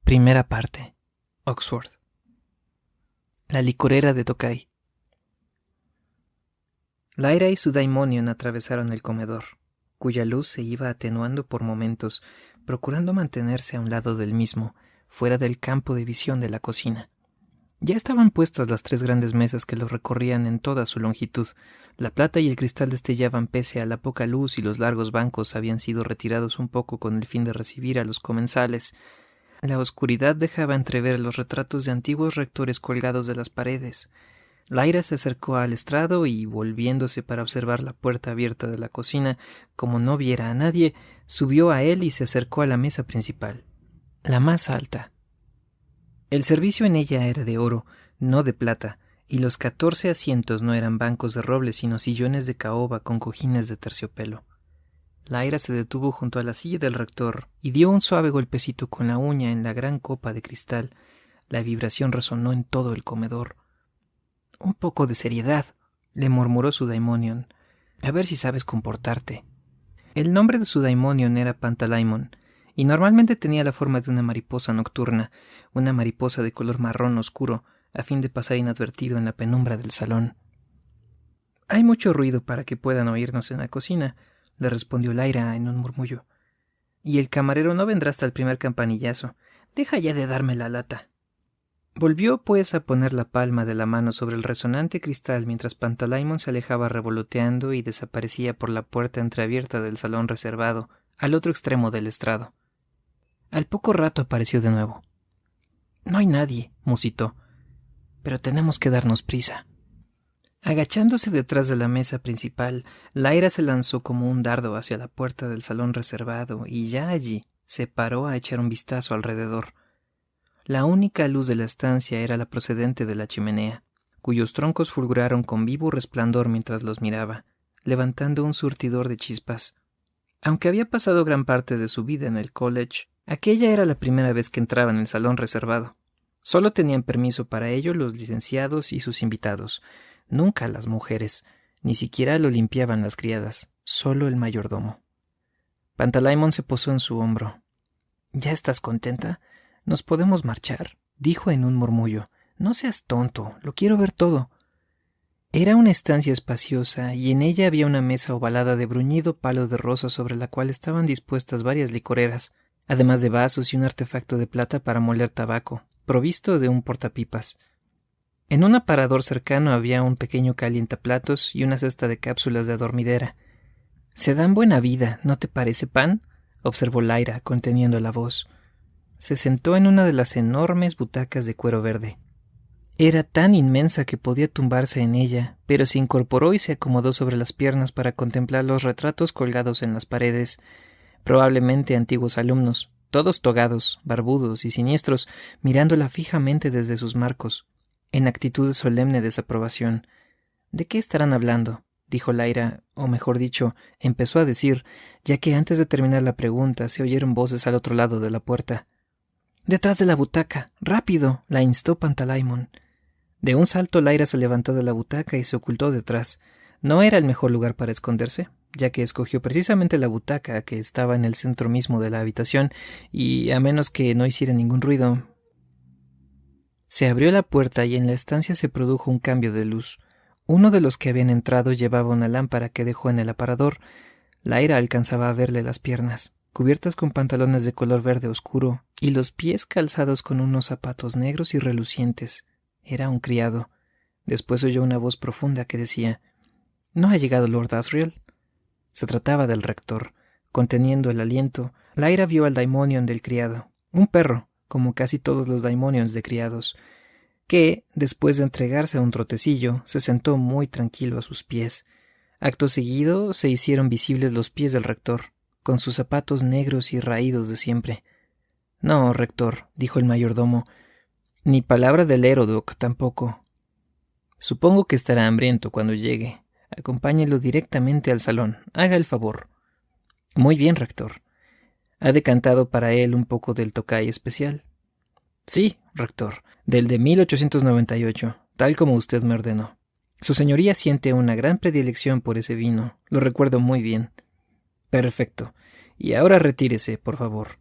Primera parte. Oxford. La licorera de Tokay. Lyra y su daimonion atravesaron el comedor, cuya luz se iba atenuando por momentos, procurando mantenerse a un lado del mismo, fuera del campo de visión de la cocina. Ya estaban puestas las 3 grandes mesas que lo recorrían en toda su longitud. La plata y el cristal destellaban pese a la poca luz y los largos bancos habían sido retirados un poco con el fin de recibir a los comensales. La oscuridad dejaba entrever los retratos de antiguos rectores colgados de las paredes. Lyra se acercó al estrado y, volviéndose para observar la puerta abierta de la cocina, como no viera a nadie, subió a él y se acercó a la mesa principal, la más alta. El servicio en ella era de oro, no de plata, y los 14 asientos no eran bancos de roble, sino sillones de caoba con cojines de terciopelo. Lyra se detuvo junto a la silla del rector y dio un suave golpecito con la uña en la gran copa de cristal. La vibración resonó en todo el comedor. «Un poco de seriedad», le murmuró su daimonion. «A ver si sabes comportarte». El nombre de su daimonion era Pantalaimon, y normalmente tenía la forma de una mariposa nocturna, una mariposa de color marrón oscuro, a fin de pasar inadvertido en la penumbra del salón. «Hay mucho ruido para que puedan oírnos en la cocina», le respondió Lyra en un murmullo. «Y el camarero no vendrá hasta el primer campanillazo. Deja ya de darme la lata». Volvió, pues, a poner la palma de la mano sobre el resonante cristal mientras Pantalaimon se alejaba revoloteando y desaparecía por la puerta entreabierta del salón reservado, al otro extremo del estrado. Al poco rato apareció de nuevo. «No hay nadie», musitó, «pero tenemos que darnos prisa». Agachándose detrás de la mesa principal, Lyra se lanzó como un dardo hacia la puerta del salón reservado y ya allí se paró a echar un vistazo alrededor. La única luz de la estancia era la procedente de la chimenea, cuyos troncos fulguraron con vivo resplandor mientras los miraba, levantando un surtidor de chispas. Aunque había pasado gran parte de su vida en el college, aquella era la primera vez que entraba en el salón reservado. Solo tenían permiso para ello los licenciados y sus invitados. Nunca las mujeres, ni siquiera lo limpiaban las criadas, solo el mayordomo. Pantalaimon se posó en su hombro. «¿Ya estás contenta? ¿Nos podemos marchar?», dijo en un murmullo. «No seas tonto, lo quiero ver todo». Era una estancia espaciosa y en ella había una mesa ovalada de bruñido palo de rosa sobre la cual estaban dispuestas varias licoreras, además de vasos y un artefacto de plata para moler tabaco, provisto de un portapipas. En un aparador cercano había un pequeño calientaplatos y una cesta de cápsulas de adormidera. «Se dan buena vida, ¿no te parece, Pan?», observó Lyra, conteniendo la voz. Se sentó en una de las enormes butacas de cuero verde. Era tan inmensa que podía tumbarse en ella, pero se incorporó y se acomodó sobre las piernas para contemplar los retratos colgados en las paredes, probablemente antiguos alumnos, todos togados, barbudos y siniestros, mirándola fijamente desde sus marcos, en actitud de solemne desaprobación. «¿De qué estarán hablando?», dijo Lyra, o mejor dicho, empezó a decir, ya que antes de terminar la pregunta se oyeron voces al otro lado de la puerta. «Detrás de la butaca, rápido», la instó Pantalaimon. De un salto Lyra se levantó de la butaca y se ocultó detrás. No era el mejor lugar para esconderse, ya que escogió precisamente la butaca que estaba en el centro mismo de la habitación y, a menos que no hiciera ningún ruido. Se abrió la puerta y en la estancia se produjo un cambio de luz. Uno de los que habían entrado llevaba una lámpara que dejó en el aparador. Lyra alcanzaba a verle las piernas, cubiertas con pantalones de color verde oscuro, y los pies calzados con unos zapatos negros y relucientes. Era un criado. Después oyó una voz profunda que decía: «¿No ha llegado Lord Asriel?». Se trataba del rector. Conteniendo el aliento, Lyra vio al daimonion del criado, un perro, como casi todos los daimonions de criados, que, después de entregarse a un trotecillo, se sentó muy tranquilo a sus pies. Acto seguido se hicieron visibles los pies del rector, con sus zapatos negros y raídos de siempre. «No, rector», dijo el mayordomo, «ni palabra del Herodoc tampoco. Supongo que estará hambriento cuando llegue. Acompáñelo directamente al salón. Haga el favor». «Muy bien, rector». «¿Ha decantado para él un poco del Tokay especial?». «Sí, rector, del de 1898, tal como usted me ordenó. Su señoría siente una gran predilección por ese vino, lo recuerdo muy bien». «Perfecto. Y ahora retírese, por favor».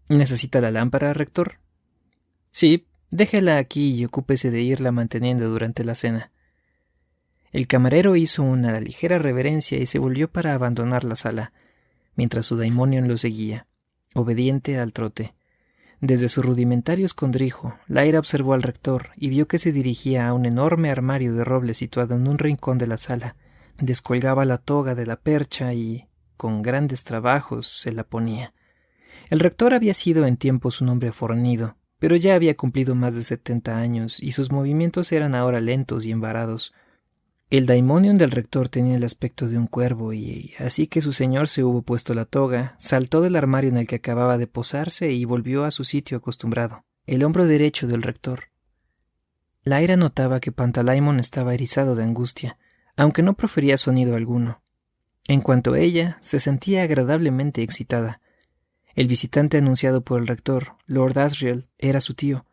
«¿Necesita la lámpara, rector?». Sí, déjela aquí y ocúpese de irla manteniendo durante la cena. El camarero hizo una ligera reverencia y se volvió para abandonar la sala, mientras su daimonion lo seguía, obediente al trote. Desde su rudimentario escondrijo, Lyra observó al rector y vio que se dirigía a un enorme armario de roble situado en un rincón de la sala. Descolgaba la toga de la percha y, con grandes trabajos, se la ponía. El rector había sido en tiempos un hombre fornido, pero ya había cumplido más de 70 años y sus movimientos eran ahora lentos y embarados. El daimonion del rector tenía el aspecto de un cuervo y, así que su señor se hubo puesto la toga, saltó del armario en el que acababa de posarse y volvió a su sitio acostumbrado, el hombro derecho del rector. Lyra notaba que Pantalaimon estaba erizado de angustia, aunque no profería sonido alguno. En cuanto a ella, se sentía agradablemente excitada. El visitante anunciado por el rector, Lord Asriel, era su tío,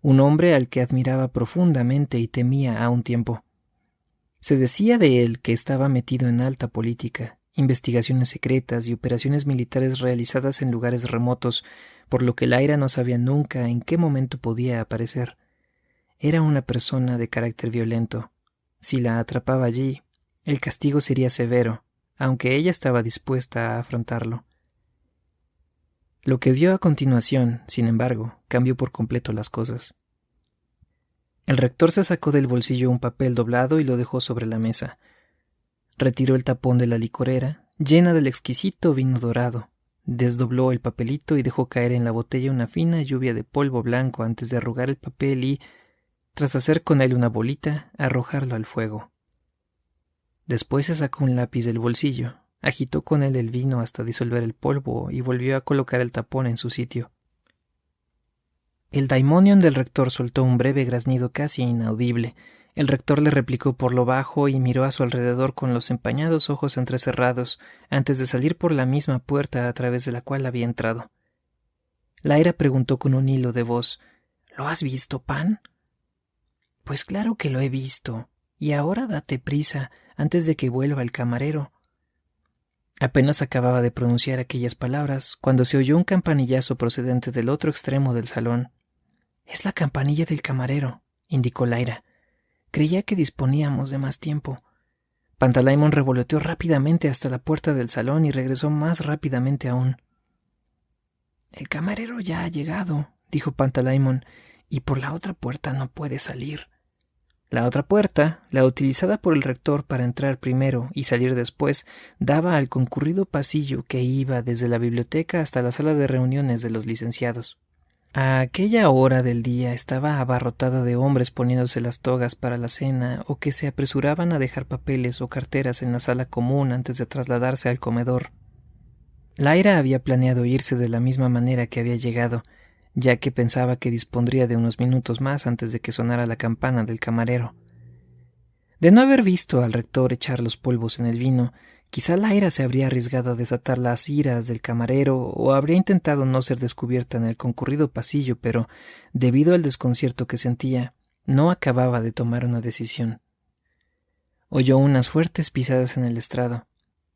un hombre al que admiraba profundamente y temía a un tiempo. Se decía de él que estaba metido en alta política, investigaciones secretas y operaciones militares realizadas en lugares remotos, por lo que Lyra no sabía nunca en qué momento podía aparecer. Era una persona de carácter violento. Si la atrapaba allí, el castigo sería severo, aunque ella estaba dispuesta a afrontarlo. Lo que vio a continuación, sin embargo, cambió por completo las cosas. El rector se sacó del bolsillo un papel doblado y lo dejó sobre la mesa. Retiró el tapón de la licorera, llena del exquisito vino dorado. Desdobló el papelito y dejó caer en la botella una fina lluvia de polvo blanco antes de arrugar el papel y, tras hacer con él una bolita, arrojarlo al fuego. Después se sacó un lápiz del bolsillo, agitó con él el vino hasta disolver el polvo y volvió a colocar el tapón en su sitio. El daimonion del rector soltó un breve graznido casi inaudible. El rector le replicó por lo bajo y miró a su alrededor con los empañados ojos entrecerrados antes de salir por la misma puerta a través de la cual había entrado. Lyra preguntó con un hilo de voz: ¿Lo has visto, Pan? Pues claro que lo he visto. Y ahora date prisa antes de que vuelva el camarero. Apenas acababa de pronunciar aquellas palabras cuando se oyó un campanillazo procedente del otro extremo del salón. «Es la campanilla del camarero», indicó Lyra. «Creía que disponíamos de más tiempo». Pantalaimon revoloteó rápidamente hasta la puerta del salón y regresó más rápidamente aún. «El camarero ya ha llegado», dijo Pantalaimon, «y por la otra puerta no puede salir». La otra puerta, la utilizada por el rector para entrar primero y salir después, daba al concurrido pasillo que iba desde la biblioteca hasta la sala de reuniones de los licenciados. A aquella hora del día estaba abarrotada de hombres poniéndose las togas para la cena o que se apresuraban a dejar papeles o carteras en la sala común antes de trasladarse al comedor. Lyra había planeado irse de la misma manera que había llegado, ya que pensaba que dispondría de unos minutos más antes de que sonara la campana del camarero. De no haber visto al rector echar los polvos en el vino, quizá Lyra se habría arriesgado a desatar las iras del camarero o habría intentado no ser descubierta en el concurrido pasillo, pero, debido al desconcierto que sentía, no acababa de tomar una decisión. Oyó unas fuertes pisadas en el estrado.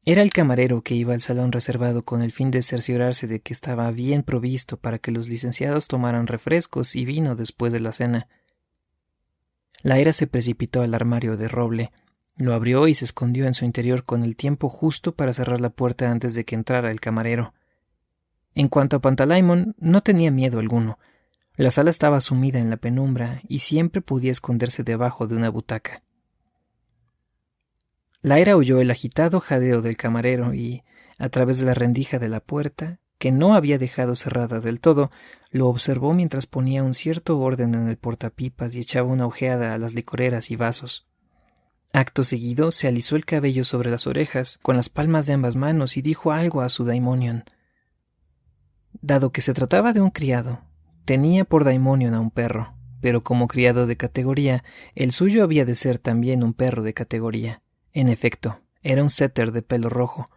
Era el camarero que iba al salón reservado con el fin de cerciorarse de que estaba bien provisto para que los licenciados tomaran refrescos y vino después de la cena. Lyra se precipitó al armario de roble, lo abrió y se escondió en su interior con el tiempo justo para cerrar la puerta antes de que entrara el camarero. En cuanto a Pantalaimon, no tenía miedo alguno. La sala estaba sumida en la penumbra y siempre podía esconderse debajo de una butaca. Lyra oyó el agitado jadeo del camarero y, a través de la rendija de la puerta, que no había dejado cerrada del todo, lo observó mientras ponía un cierto orden en el portapipas y echaba una ojeada a las licoreras y vasos. Acto seguido se alisó el cabello sobre las orejas con las palmas de ambas manos y dijo algo a su daimonion. Dado que se trataba de un criado, tenía por daimonion a un perro, pero como criado de categoría, el suyo había de ser también un perro de categoría. En efecto, era un setter de pelo rojo.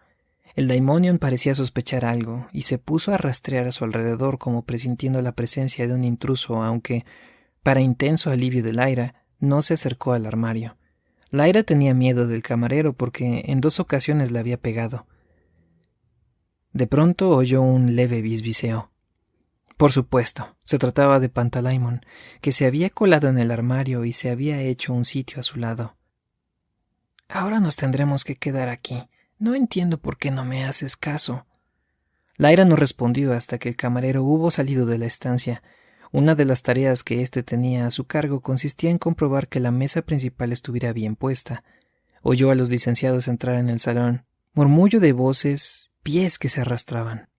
El daimonion parecía sospechar algo y se puso a rastrear a su alrededor como presintiendo la presencia de un intruso, aunque, para intenso alivio de Lyra, no se acercó al armario. Lyra tenía miedo del camarero porque en 2 ocasiones le había pegado. De pronto oyó un leve bisbiseo. Por supuesto, se trataba de Pantalaimon, que se había colado en el armario y se había hecho un sitio a su lado. Ahora nos tendremos que quedar aquí. No entiendo por qué no me haces caso. Lyra no respondió hasta que el camarero hubo salido de la estancia. Una de las tareas que éste tenía a su cargo consistía en comprobar que la mesa principal estuviera bien puesta. Oyó a los licenciados entrar en el salón. Murmullo de voces, pies que se arrastraban.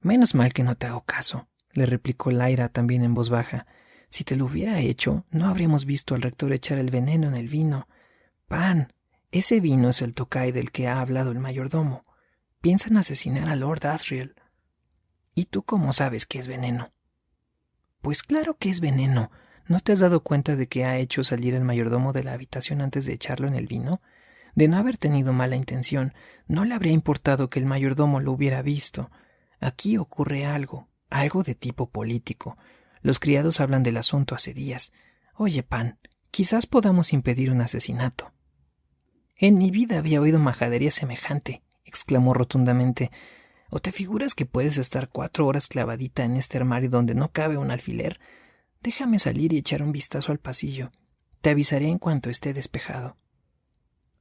Menos mal que no te hago caso, le replicó Lyra también en voz baja. Si te lo hubiera hecho, no habríamos visto al rector echar el veneno en el vino. Pan, ese vino es el tokai del que ha hablado el mayordomo. Piensan asesinar a Lord Asriel. ¿Y tú cómo sabes que es veneno? Pues claro que es veneno. ¿No te has dado cuenta de que ha hecho salir el mayordomo de la habitación antes de echarlo en el vino? De no haber tenido mala intención, no le habría importado que el mayordomo lo hubiera visto. Aquí ocurre algo de tipo político. Los criados hablan del asunto hace días. Oye, Pan, quizás podamos impedir un asesinato. En mi vida había oído majadería semejante, exclamó rotundamente. ¿O te figuras que puedes estar 4 horas clavadita en este armario donde no cabe un alfiler? Déjame salir y echar un vistazo al pasillo. Te avisaré en cuanto esté despejado.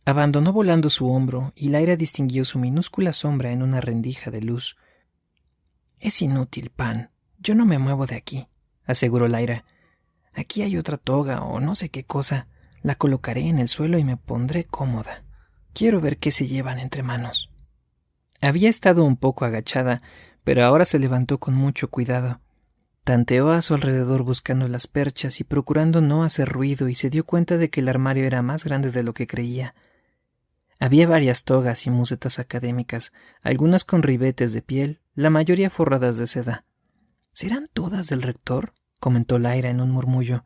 Abandonó volando su hombro y Lyra distinguió su minúscula sombra en una rendija de luz. Es inútil, Pan. Yo no me muevo de aquí, aseguró Lyra. Aquí hay otra toga o no sé qué cosa. La colocaré en el suelo y me pondré cómoda. Quiero ver qué se llevan entre manos. Había estado un poco agachada, pero ahora se levantó con mucho cuidado. Tanteó a su alrededor buscando las perchas y procurando no hacer ruido, y se dio cuenta de que el armario era más grande de lo que creía. Había varias togas y musetas académicas, algunas con ribetes de piel, la mayoría forradas de seda. ¿Serán todas del rector?, comentó Lyra en un murmullo.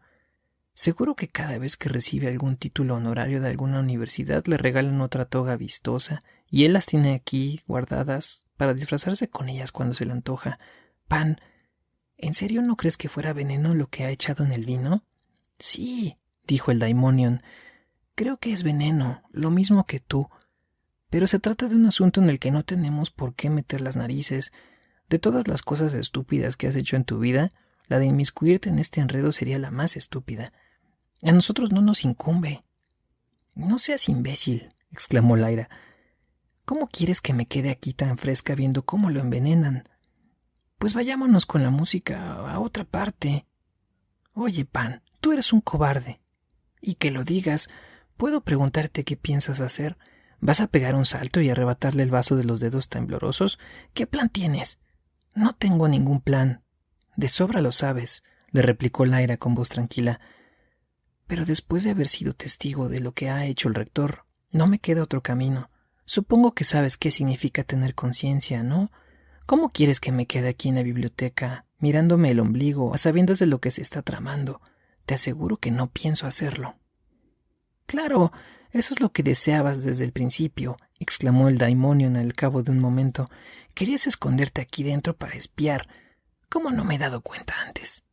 Seguro que cada vez que recibe algún título honorario de alguna universidad le regalan otra toga vistosa, y él las tiene aquí guardadas para disfrazarse con ellas cuando se le antoja. Pan, ¿en serio no crees que fuera veneno lo que ha echado en el vino? Sí, dijo el Daimonion. Creo que es veneno, lo mismo que tú. Pero se trata de un asunto en el que no tenemos por qué meter las narices. De todas las cosas estúpidas que has hecho en tu vida, la de inmiscuirte en este enredo sería la más estúpida. A nosotros no nos incumbe. No seas imbécil, exclamó Lyra. ¿Cómo quieres que me quede aquí tan fresca viendo cómo lo envenenan? Pues vayámonos con la música a otra parte. Oye, Pan, tú eres un cobarde. Y que lo digas, ¿puedo preguntarte qué piensas hacer? ¿Vas a pegar un salto y arrebatarle el vaso de los dedos temblorosos? ¿Qué plan tienes? No tengo ningún plan. De sobra lo sabes, le replicó Lyra con voz tranquila. Pero después de haber sido testigo de lo que ha hecho el rector, no me queda otro camino. Supongo que sabes qué significa tener conciencia, ¿no? ¿Cómo quieres que me quede aquí en la biblioteca, mirándome el ombligo, a sabiendas de lo que se está tramando? Te aseguro que no pienso hacerlo. Claro, eso es lo que deseabas desde el principio, exclamó el Daimonion al cabo de un momento. Querías esconderte aquí dentro para espiar. ¿Cómo no me he dado cuenta antes?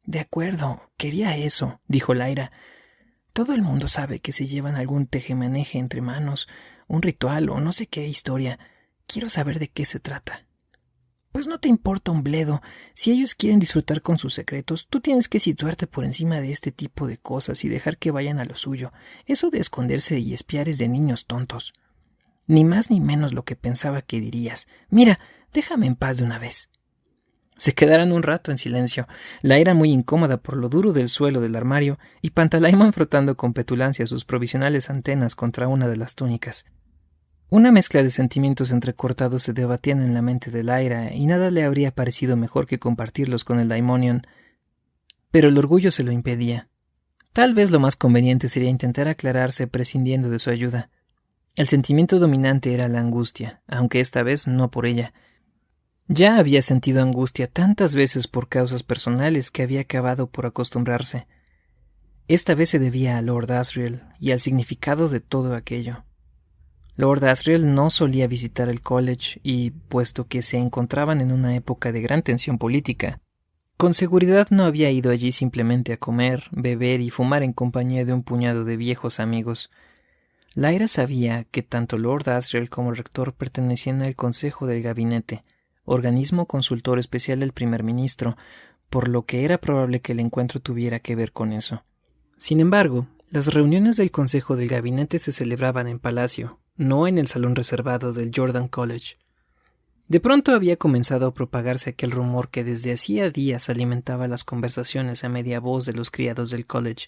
De acuerdo, quería eso, dijo Lyra. Todo el mundo sabe que se llevan algún tejemaneje entre manos, un ritual o no sé qué historia. Quiero saber de qué se trata. Pues no te importa un bledo. Si ellos quieren disfrutar con sus secretos, tú tienes que situarte por encima de este tipo de cosas y dejar que vayan a lo suyo. Eso de esconderse y espiar es de niños tontos. Ni más ni menos lo que pensaba que dirías. Mira, déjame en paz de una vez. Se quedaron un rato en silencio, Lyra muy incómoda por lo duro del suelo del armario y Pantalaimon frotando con petulancia sus provisionales antenas contra una de las túnicas. Una mezcla de sentimientos entrecortados se debatían en la mente de Lyra y nada le habría parecido mejor que compartirlos con el Daimonion, pero el orgullo se lo impedía. Tal vez lo más conveniente sería intentar aclararse prescindiendo de su ayuda. El sentimiento dominante era la angustia, aunque esta vez no por ella. Ya había sentido angustia tantas veces por causas personales que había acabado por acostumbrarse. Esta vez se debía a Lord Asriel y al significado de todo aquello. Lord Asriel no solía visitar el college y, puesto que se encontraban en una época de gran tensión política, con seguridad no había ido allí simplemente a comer, beber y fumar en compañía de un puñado de viejos amigos. Lyra sabía que tanto Lord Asriel como el rector pertenecían al consejo del gabinete, organismo consultor especial del primer ministro, por lo que era probable que el encuentro tuviera que ver con eso. Sin embargo, las reuniones del Consejo del Gabinete se celebraban en Palacio, no en el salón reservado del Jordan College. De pronto había comenzado a propagarse aquel rumor que desde hacía días alimentaba las conversaciones a media voz de los criados del college.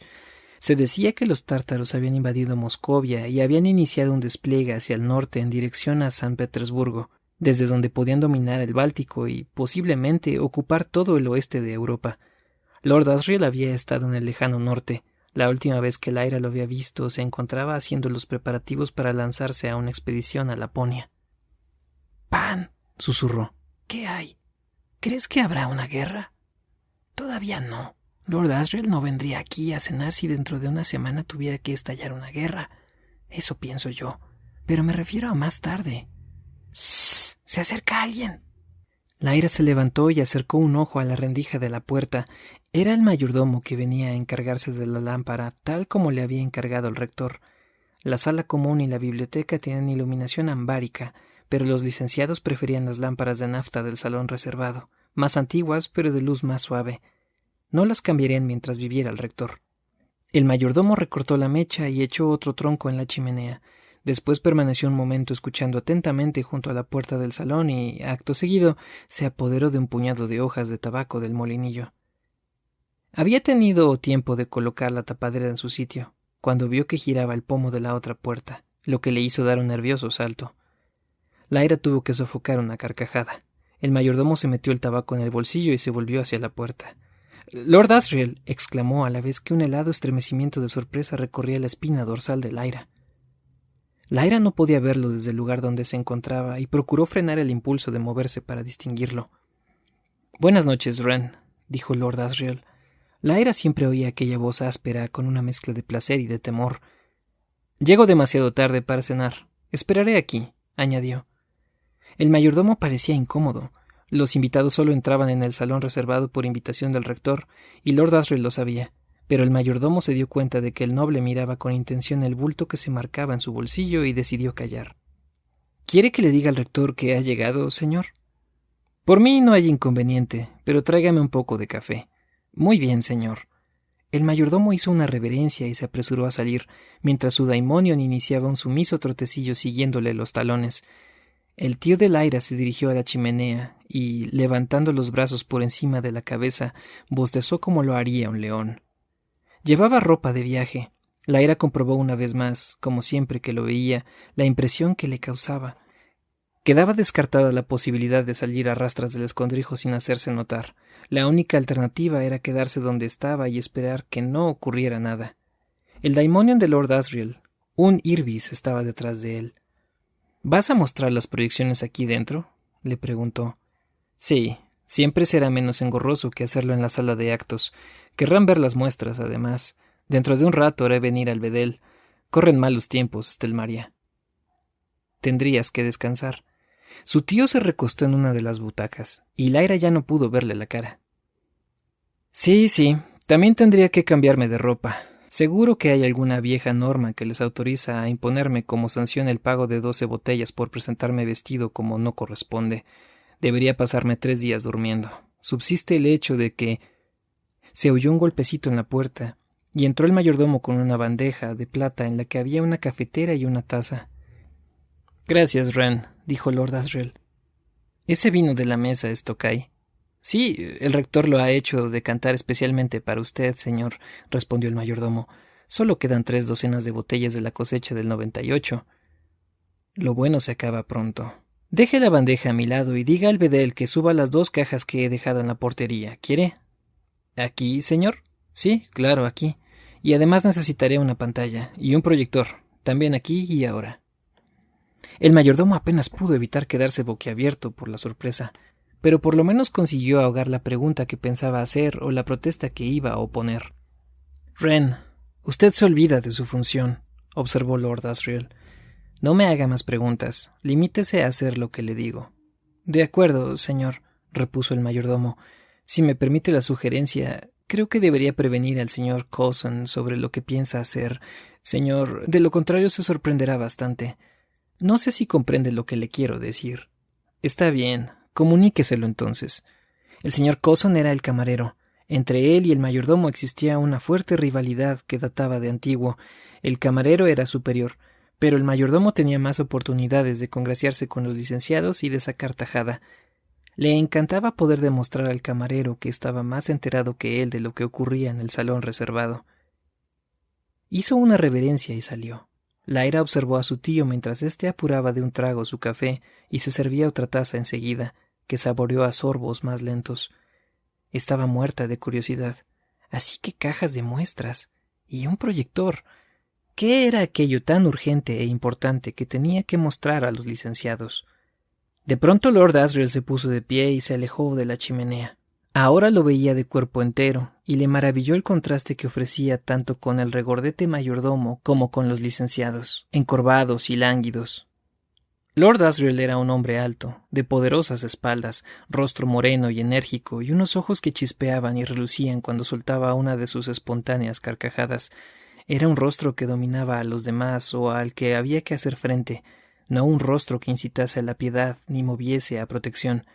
Se decía que los tártaros habían invadido Moscovia y habían iniciado un despliegue hacia el norte en dirección a San Petersburgo, desde donde podían dominar el Báltico y, posiblemente, ocupar todo el oeste de Europa. Lord Asriel había estado en el lejano norte. La última vez que Lyra lo había visto se encontraba haciendo los preparativos para lanzarse a una expedición a Laponia. «Pan», susurró. «¿Qué hay? ¿Crees que habrá una guerra?» «Todavía no. Lord Asriel no vendría aquí a cenar si dentro de una semana tuviera que estallar una guerra. Eso pienso yo. Pero me refiero a más tarde». «¡Shh! ¡Se acerca alguien!». Lyra se levantó y acercó un ojo a la rendija de la puerta. Era el mayordomo que venía a encargarse de la lámpara, tal como le había encargado el rector. La sala común y la biblioteca tenían iluminación ambárica, pero los licenciados preferían las lámparas de nafta del salón reservado, más antiguas pero de luz más suave. No las cambiarían mientras viviera el rector. El mayordomo recortó la mecha y echó otro tronco en la chimenea. Después permaneció un momento escuchando atentamente junto a la puerta del salón y, acto seguido, se apoderó de un puñado de hojas de tabaco del molinillo. Había tenido tiempo de colocar la tapadera en su sitio, cuando vio que giraba el pomo de la otra puerta, lo que le hizo dar un nervioso salto. Lyra tuvo que sofocar una carcajada. El mayordomo se metió el tabaco en el bolsillo y se volvió hacia la puerta. «Lord Asriel», exclamó a la vez que un helado estremecimiento de sorpresa recorría la espina dorsal de Lyra. Lyra no podía verlo desde el lugar donde se encontraba y procuró frenar el impulso de moverse para distinguirlo. «Buenas noches, Wren», dijo Lord Asriel. Lyra siempre oía aquella voz áspera con una mezcla de placer y de temor. «Llego demasiado tarde para cenar. Esperaré aquí», añadió. El mayordomo parecía incómodo. Los invitados solo entraban en el salón reservado por invitación del rector, y Lord Asriel lo sabía, pero el mayordomo se dio cuenta de que el noble miraba con intención el bulto que se marcaba en su bolsillo y decidió callar. «¿Quiere que le diga al rector que ha llegado, señor?» «Por mí no hay inconveniente, pero tráigame un poco de café». «Muy bien, señor». El mayordomo hizo una reverencia y se apresuró a salir, mientras su daimonion iniciaba un sumiso trotecillo siguiéndole los talones. El tío de Lyra se dirigió a la chimenea y, levantando los brazos por encima de la cabeza, bostezó como lo haría un león. Llevaba ropa de viaje. Lyra comprobó una vez más, como siempre que lo veía, la impresión que le causaba. Quedaba descartada la posibilidad de salir a rastras del escondrijo sin hacerse notar. La única alternativa era quedarse donde estaba y esperar que no ocurriera nada. El daimonion de Lord Asriel, un Irbis, estaba detrás de él. «¿Vas a mostrar las proyecciones aquí dentro?», le preguntó. «Sí, siempre será menos engorroso que hacerlo en la sala de actos. Querrán ver las muestras, además. Dentro de un rato haré venir al bedel. Corren malos tiempos, Stelmaria». «Tendrías que descansar». Su tío se recostó en una de las butacas, y Lyra ya no pudo verle la cara. «Sí, también tendría que cambiarme de ropa. Seguro que hay alguna vieja norma que les autoriza a imponerme como sanción el pago de 12 botellas por presentarme vestido como no corresponde. Debería pasarme 3 días durmiendo. Subsiste el hecho de que...» Se oyó un golpecito en la puerta, y entró el mayordomo con una bandeja de plata en la que había una cafetera y una taza. «Gracias, Wren», dijo Lord Asriel. «Ese vino de la mesa es Tokay». «Sí, el rector lo ha hecho decantar especialmente para usted, señor», respondió el mayordomo. «Solo quedan 3 docenas de botellas de la cosecha del 98. Lo bueno se acaba pronto. Deje la bandeja a mi lado y diga al bedel que suba las 2 cajas que he dejado en la portería. ¿Quiere?» «¿Aquí, señor?» «Sí, claro, aquí. Y además necesitaré una pantalla y un proyector, también aquí y ahora». El mayordomo apenas pudo evitar quedarse boquiabierto por la sorpresa, pero por lo menos consiguió ahogar la pregunta que pensaba hacer o la protesta que iba a oponer. «Wren, usted se olvida de su función», observó Lord Asriel. «No me haga más preguntas. Limítese a hacer lo que le digo». «De acuerdo, señor», repuso el mayordomo. «Si me permite la sugerencia, creo que debería prevenir al señor Coulson sobre lo que piensa hacer. Señor, de lo contrario se sorprenderá bastante. No sé si comprende lo que le quiero decir». «Está bien. Comuníqueselo entonces. El señor Coulson era el camarero. Entre él y el mayordomo existía una fuerte rivalidad que databa de antiguo. El camarero era superior, pero el mayordomo tenía más oportunidades de congraciarse con los licenciados y de sacar tajada. Le encantaba poder demostrar al camarero que estaba más enterado que él de lo que ocurría en el salón reservado. Hizo una reverencia y salió. Lyra observó a su tío mientras éste apuraba de un trago su café y se servía otra taza enseguida, que saboreó a sorbos más lentos. Estaba muerta de curiosidad. Así que cajas de muestras. Y un proyector. ¿Qué era aquello tan urgente e importante que tenía que mostrar a los licenciados? De pronto Lord Asriel se puso de pie y se alejó de la chimenea. Ahora lo veía de cuerpo entero, y le maravilló el contraste que ofrecía tanto con el regordete mayordomo como con los licenciados, encorvados y lánguidos. Lord Asriel era un hombre alto, de poderosas espaldas, rostro moreno y enérgico, y unos ojos que chispeaban y relucían cuando soltaba una de sus espontáneas carcajadas. Era un rostro que dominaba a los demás o al que había que hacer frente, no un rostro que incitase a la piedad ni moviese a protección.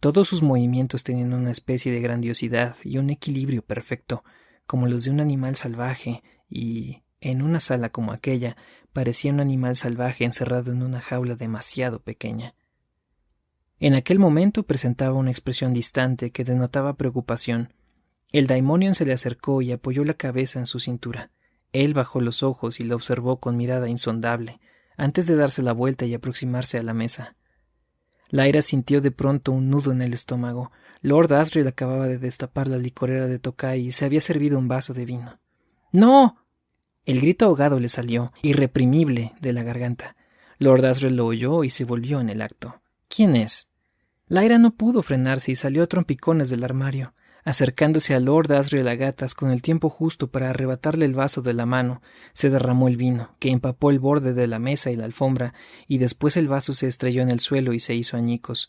Todos sus movimientos tenían una especie de grandiosidad y un equilibrio perfecto, como los de un animal salvaje, y, en una sala como aquella, parecía un animal salvaje encerrado en una jaula demasiado pequeña. En aquel momento presentaba una expresión distante que denotaba preocupación. El daimonion se le acercó y apoyó la cabeza en su cintura. Él bajó los ojos y la observó con mirada insondable, antes de darse la vuelta y aproximarse a la mesa. Lyra sintió de pronto un nudo en el estómago. Lord Asriel acababa de destapar la licorera de Tokay y se había servido un vaso de vino. ¡No! El grito ahogado le salió, irreprimible, de la garganta. Lord Asriel lo oyó y se volvió en el acto. ¿Quién es? Lyra no pudo frenarse y salió a trompicones del armario. Acercándose a Lord Asriel a gatas con el tiempo justo para arrebatarle el vaso de la mano, se derramó el vino, que empapó el borde de la mesa y la alfombra, y después el vaso se estrelló en el suelo y se hizo añicos.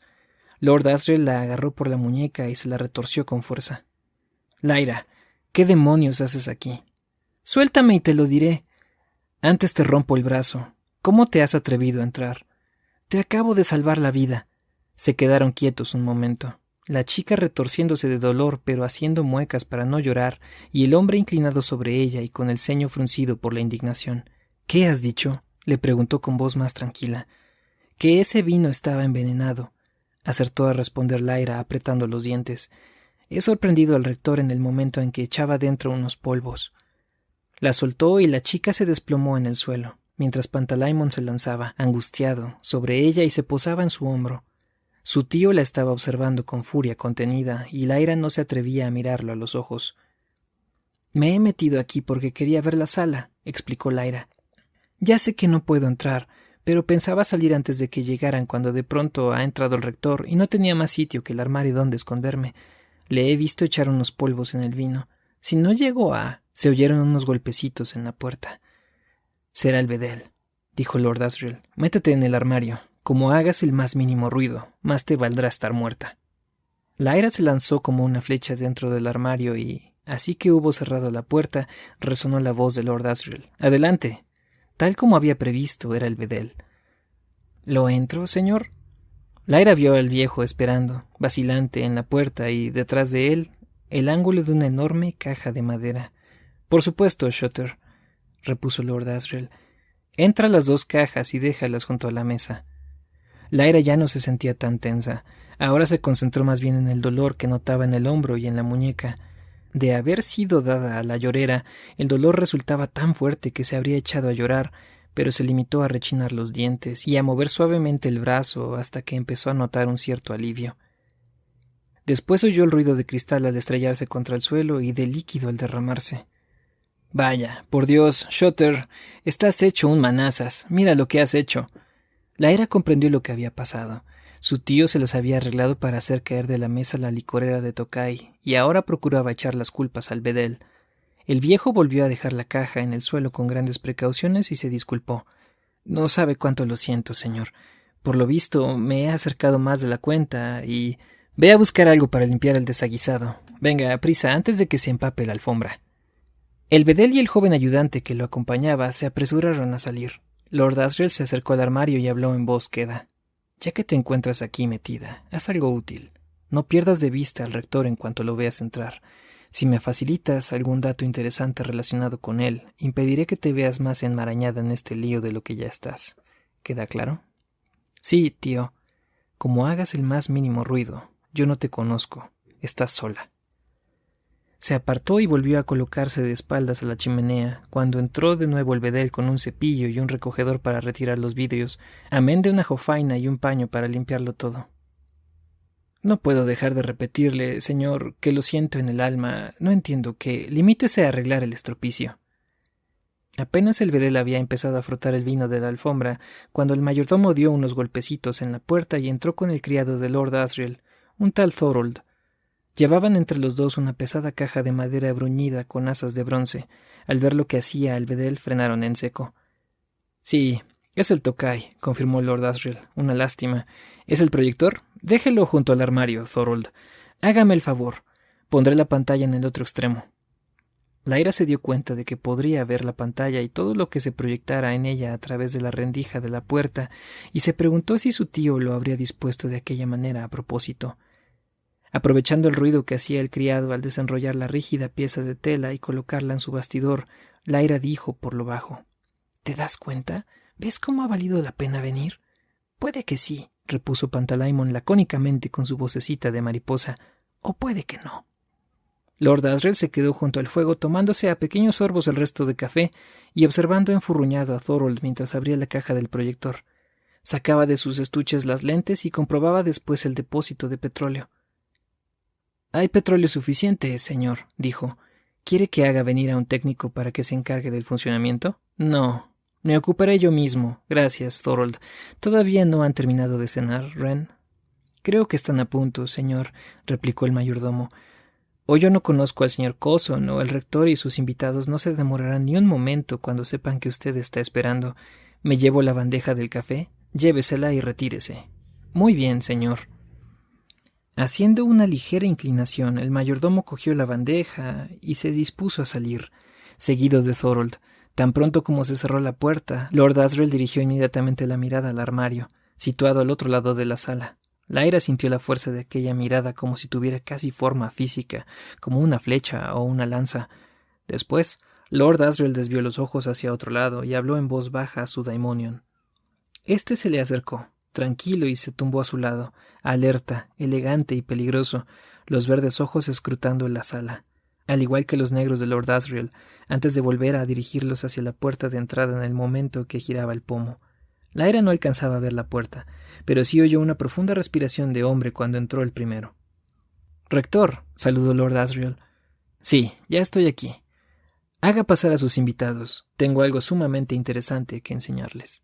Lord Asriel la agarró por la muñeca y se la retorció con fuerza. Lyra, ¿qué demonios haces aquí? Suéltame y te lo diré. Antes te rompo el brazo. ¿Cómo te has atrevido a entrar? Te acabo de salvar la vida. Se quedaron quietos un momento. La chica retorciéndose de dolor pero haciendo muecas para no llorar, y el hombre inclinado sobre ella y con el ceño fruncido por la indignación. ¿Qué has dicho? Le preguntó con voz más tranquila. Que ese vino estaba envenenado, acertó a responder Lyra apretando los dientes. He sorprendido al rector en el momento en que echaba dentro unos polvos. La soltó y la chica se desplomó en el suelo, mientras Pantalaimon se lanzaba, angustiado, sobre ella y se posaba en su hombro. Su tío la estaba observando con furia contenida y Lyra no se atrevía a mirarlo a los ojos. Me he metido aquí porque quería ver la sala, explicó Lyra. Ya sé que no puedo entrar, pero pensaba salir antes de que llegaran cuando de pronto ha entrado el rector y no tenía más sitio que el armario donde esconderme. Le he visto echar unos polvos en el vino. Si no llegó a... Se oyeron unos golpecitos en la puerta. Será el bedel, dijo Lord Asriel. Métete en el armario. Como hagas el más mínimo ruido, más te valdrá estar muerta. Lyra se lanzó como una flecha dentro del armario y, así que hubo cerrado la puerta, resonó la voz de Lord Asriel. Adelante. Tal como había previsto, era el bedel. ¿Lo entro, señor? Lyra vio al viejo esperando, vacilante, en la puerta y, detrás de él, el ángulo de una enorme caja de madera. Por supuesto, Shutter, repuso Lord Asriel. Entra las dos cajas y déjalas junto a la mesa. Lyra ya no se sentía tan tensa. Ahora se concentró más bien en el dolor que notaba en el hombro y en la muñeca. De haber sido dada a la llorera, el dolor resultaba tan fuerte que se habría echado a llorar, pero se limitó a rechinar los dientes y a mover suavemente el brazo hasta que empezó a notar un cierto alivio. Después oyó el ruido de cristal al estrellarse contra el suelo y de líquido al derramarse. Vaya, por Dios, Shutter, estás hecho un manazas. Mira lo que has hecho. Lyra comprendió lo que había pasado. Su tío se las había arreglado para hacer caer de la mesa la licorera de Tokay, y ahora procuraba echar las culpas al bedel. El viejo volvió a dejar la caja en el suelo con grandes precauciones y se disculpó. No sabe cuánto lo siento, señor. Por lo visto, me he acercado más de la cuenta y... Ve a buscar algo para limpiar el desaguisado. Venga, prisa, antes de que se empape la alfombra. El bedel y el joven ayudante que lo acompañaba se apresuraron a salir. Lord Asriel se acercó al armario y habló en voz queda. Ya que te encuentras aquí metida, haz algo útil. No pierdas de vista al rector en cuanto lo veas entrar. Si me facilitas algún dato interesante relacionado con él, impediré que te veas más enmarañada en este lío de lo que ya estás. ¿Queda claro? Sí, tío. Como hagas el más mínimo ruido, yo no te conozco. Estás sola. Se apartó y volvió a colocarse de espaldas a la chimenea, cuando entró de nuevo el bedel con un cepillo y un recogedor para retirar los vidrios, amén de una jofaina y un paño para limpiarlo todo. No puedo dejar de repetirle, señor, que lo siento en el alma. No entiendo qué. Limítese a arreglar el estropicio. Apenas el bedel había empezado a frotar el vino de la alfombra, cuando el mayordomo dio unos golpecitos en la puerta y entró con el criado de Lord Asriel, un tal Thorold. Llevaban entre los dos una pesada caja de madera bruñida con asas de bronce. Al ver lo que hacía el bedel, frenaron en seco. Sí, es el Tokai, confirmó Lord Asriel. Una lástima. ¿Es el proyector? Déjelo junto al armario, Thorold. Hágame el favor. Pondré la pantalla en el otro extremo. Lyra se dio cuenta de que podría ver la pantalla y todo lo que se proyectara en ella a través de la rendija de la puerta, y se preguntó si su tío lo habría dispuesto de aquella manera a propósito. Aprovechando el ruido que hacía el criado al desenrollar la rígida pieza de tela y colocarla en su bastidor, Lyra dijo por lo bajo: ¿Te das cuenta? ¿Ves cómo ha valido la pena venir? Puede que sí, repuso Pantalaimon lacónicamente con su vocecita de mariposa, o puede que no. Lord Asriel se quedó junto al fuego tomándose a pequeños sorbos el resto de café y observando enfurruñado a Thorold mientras abría la caja del proyector. Sacaba de sus estuches las lentes y comprobaba después el depósito de petróleo. «Hay petróleo suficiente, señor», dijo. «¿Quiere que haga venir a un técnico para que se encargue del funcionamiento?» «No. Me ocuparé yo mismo. Gracias, Thorold. ¿Todavía no han terminado de cenar, Wren?» «Creo que están a punto, señor», replicó el mayordomo. «O yo no conozco al señor Coulson, o el rector y sus invitados no se demorarán ni un momento cuando sepan que usted está esperando. ¿Me llevo la bandeja del café? Llévesela y retírese». «Muy bien, señor». Haciendo una ligera inclinación, el mayordomo cogió la bandeja y se dispuso a salir, seguido de Thorold. Tan pronto como se cerró la puerta, Lord Asriel dirigió inmediatamente la mirada al armario, situado al otro lado de la sala. Lyra sintió la fuerza de aquella mirada como si tuviera casi forma física, como una flecha o una lanza. Después, Lord Asriel desvió los ojos hacia otro lado y habló en voz baja a su daimonion. Este se le acercó, tranquilo, y se tumbó a su lado, alerta, elegante y peligroso, los verdes ojos escrutando la sala, al igual que los negros de Lord Asriel, antes de volver a dirigirlos hacia la puerta de entrada en el momento que giraba el pomo. Lyra no alcanzaba a ver la puerta, pero sí oyó una profunda respiración de hombre cuando entró el primero. «Rector», saludó Lord Asriel. «Sí, ya estoy aquí. Haga pasar a sus invitados. Tengo algo sumamente interesante que enseñarles».